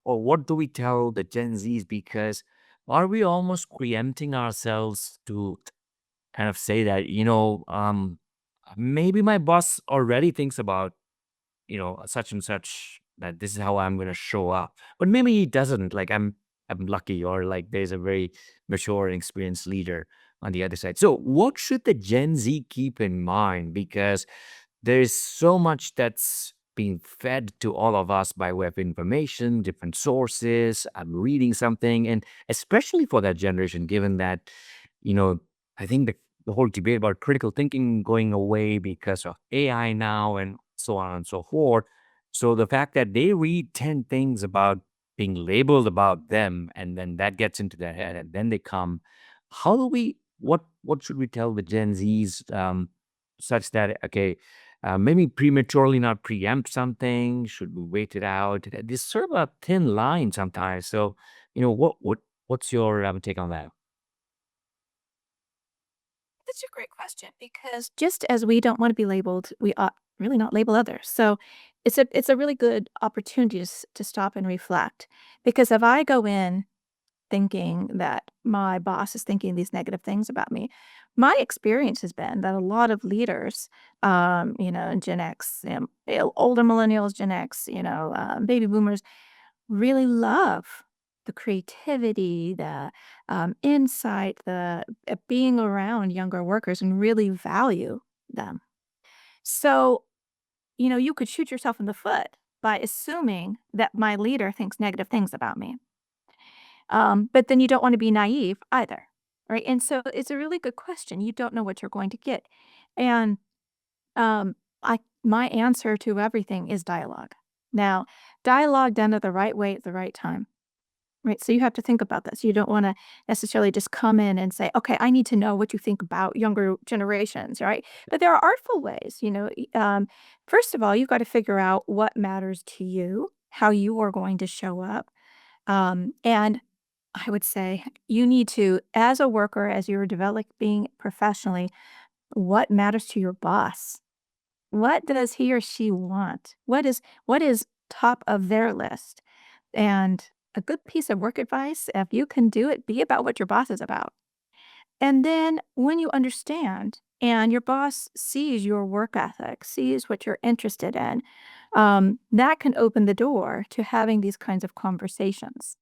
or what do we tell the Gen Zs? Because are we almost preempting ourselves to kind of say that, maybe my boss already thinks about, such and such, that this is how I'm going to show up, but maybe he doesn't. Like I'm lucky, or like there's a very mature and experienced leader on the other side. So what should the Gen Z keep in mind? Because there's so much that's being fed to all of us by way of information, different sources. I'm reading something, and especially for that generation, given that, you know, I think the whole debate about critical thinking going away because of AI now and so on and so forth. So the fact that they read 10 things about being labeled about them, and then that gets into their head, and then they come, how do we, what should we tell the Gen Zs, such that, okay, maybe prematurely not preempt something? Should we wait it out? There's sort of a thin line sometimes. So, what's your take on that? That's a great question because just as we don't want to be labeled, we ought really not label others. So it's a really good opportunity to stop and reflect. Because if I go in thinking that my boss is thinking these negative things about me, my experience has been that a lot of leaders, Gen X, older millennials, Gen X, baby boomers, really love the creativity, the, insight, the, being around younger workers and really value them. So, you could shoot yourself in the foot by assuming that my leader thinks negative things about me. But then you don't wanna be naive either, right? And so it's a really good question. You don't know what you're going to get. And, my answer to everything is dialogue. Now, dialogue done at the right way at the right time. Right, so you have to think about this. You don't wanna necessarily just come in and say, "Okay, I need to know what you think about younger generations," right? But there are artful ways, first of all, you've gotta figure out what matters to you, how you are going to show up, and I would say you need to, as a worker, as you're developing professionally, what matters to your boss? What does he or she want? What is top of their list? And a good piece of work advice, if you can do it, be about what your boss is about. And then when you understand and your boss sees your work ethic, sees what you're interested in, that can open the door to having these kinds of conversations.